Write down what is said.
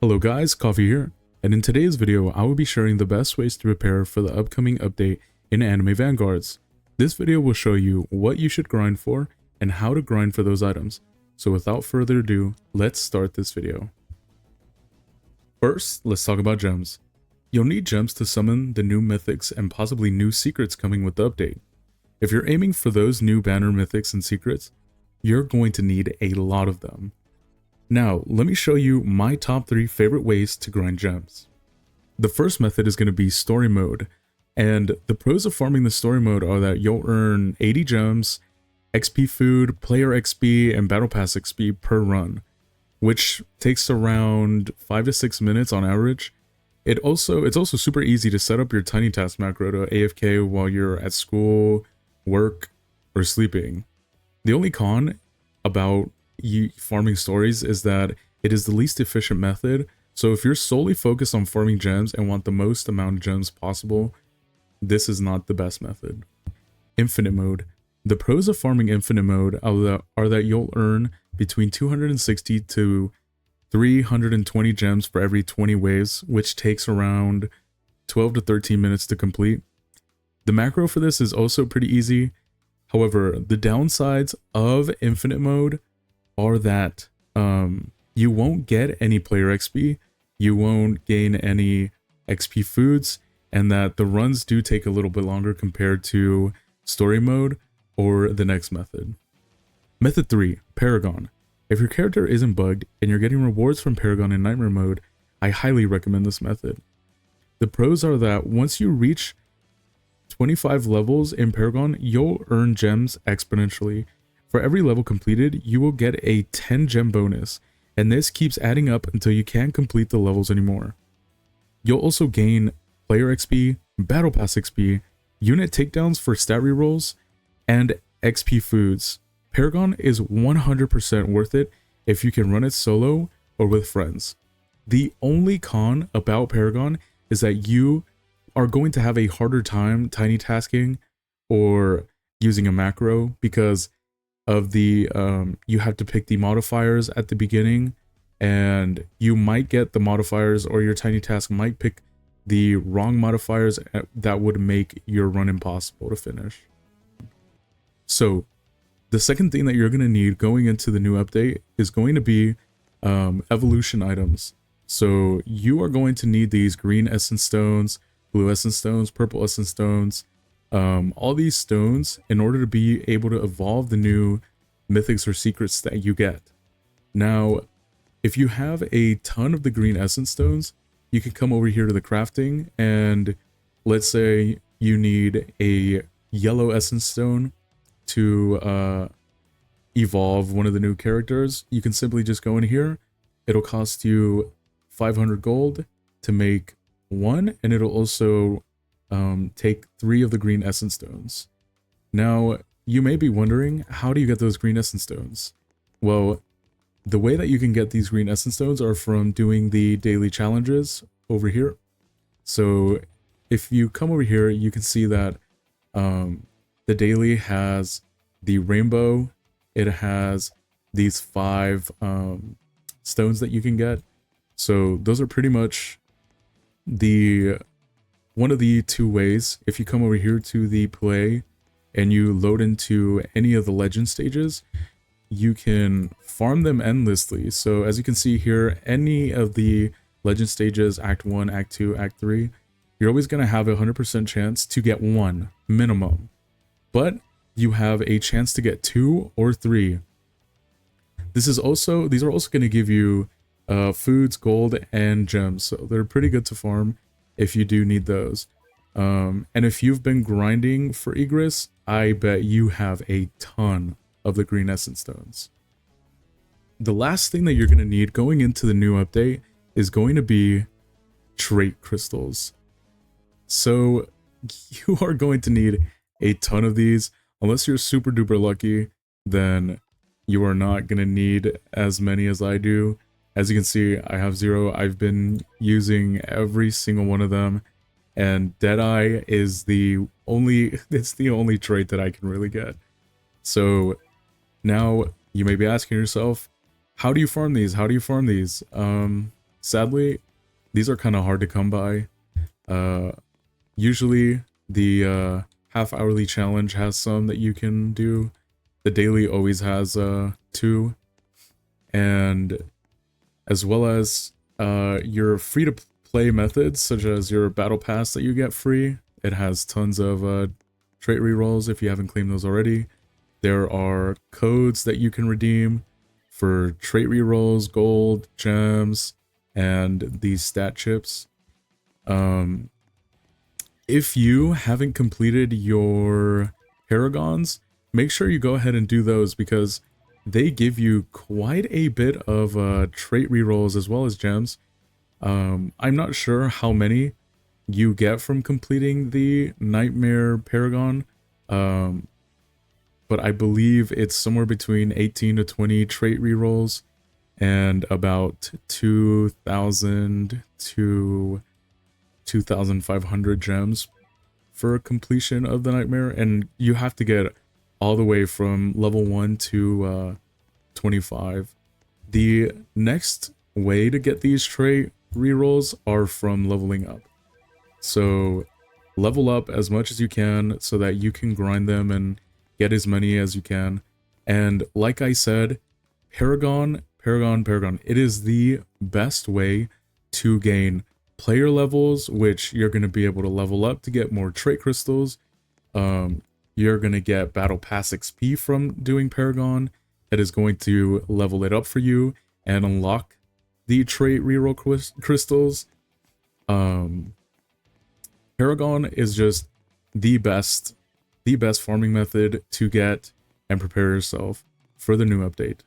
Hello guys, Coffee here, and in today's video I will be sharing the best ways to prepare for the upcoming update in Anime Vanguards. This video will show you what you should grind for and how to grind for those items. So without further ado, let's start this video. First, let's talk about gems. You'll need gems to summon the new mythics and possibly new secrets coming with the update. If you're aiming for those new banner mythics and secrets, you're going to need a lot of them. Now, let me show you my top 3 favorite ways to grind gems. The first method is going to be story mode, and the pros of farming the story mode are that you'll earn 80 gems, XP food, player XP, and battle pass XP per run, which takes around 5 to 6 minutes on average. It's also super easy to set up your tiny task macro to AFK while you're at school, work, or sleeping. The only con about farming stories is that it is the least efficient method, so if you're solely focused on farming gems and want the most amount of gems possible, this is not the best method. Infinite mode. The pros of farming infinite mode are that you'll earn between 260 to 320 gems for every 20 waves, which takes around 12 to 13 minutes to complete. The macro for this is also pretty easy. However, the downsides of infinite mode are that you won't get any player XP, you won't gain any XP foods, and that the runs do take a little bit longer compared to story mode or the next method. Method 3, Paragon. If your character isn't bugged and you're getting rewards from Paragon in Nightmare mode, I highly recommend this method. The pros are that once you reach 25 levels in Paragon, you'll earn gems exponentially. For every level completed, you will get a 10 gem bonus, and this keeps adding up until you can't complete the levels anymore. You'll also gain player XP, battle pass XP, unit takedowns for stat rerolls, and XP foods. Paragon is 100% worth it if you can run it solo or with friends. The only con about Paragon is that you are going to have a harder time tiny tasking or using a macro because of the you have to pick the modifiers at the beginning, and you might get the modifiers, or your tiny task might pick the wrong modifiers that would make your run impossible to finish. So the second thing that you're going to need going into the new update is going to be evolution items. So you are going to need these green essence stones, blue essence stones, purple essence stones, all these stones in order to be able to evolve the new mythics or secrets that you get. Now, if you have a ton of the green essence stones, you can come over here to the crafting, and let's say you need a yellow essence stone to evolve one of the new characters. You can simply just go in here. It'll cost you 500 gold to make one, and it'll also take 3 of the green essence stones. Now, you may be wondering, how do you get those green essence stones? Well, the way that you can get these green essence stones are from doing the daily challenges over here. So if you come over here, you can see that the daily has the rainbow. It has these 5 stones that you can get. So those are pretty much one of the 2 ways. If you come over here to the play and you load into any of the legend stages, you can farm them endlessly. So as you can see here, any of the legend stages, Act 1, Act 2, Act 3, you're always going to have a 100% chance to get 1 minimum, but you have a chance to get 2 or 3. These are also going to give you foods, gold, and gems, so they're pretty good to farm if you do need those. And if you've been grinding for Egress, I bet you have a ton of the green essence stones. The last thing that you're going to need going into the new update is going to be trait crystals. So you are going to need a ton of these. Unless you're super duper lucky, then you are not going to need as many as I do. As you can see, I have 0. I've been using every single one of them, and Deadeye is the only trait that I can really get. So now you may be asking yourself, how do you farm these? How do you farm these? sadly, these are kind of hard to come by. Usually the half hourly challenge has some that you can do. The daily always has 2, and as well as your free to play methods such as your battle pass that you get free. It has tons of trait rerolls if you haven't claimed those already. There are codes that you can redeem for trait rerolls, gold, gems, and these stat chips. If you haven't completed your paragons, make sure you go ahead and do those because they give you quite a bit of trait rerolls as well as gems. I'm not sure how many you get from completing the Nightmare Paragon, but I believe it's somewhere between 18 to 20 trait rerolls and about 2,000 to 2,500 gems for completion of the Nightmare, and you have to get all the way from level 1 to 25. The next way to get these trait rerolls are from leveling up. So level up as much as you can so that you can grind them and get as many as you can. And like I said, Paragon, it is the best way to gain player levels, which you're going to be able to level up to get more trait crystals. You're going to get battle pass XP from doing Paragon. That is going to level it up for you and unlock the trait reroll crystals. Paragon is just the best farming method to get and prepare yourself for the new update.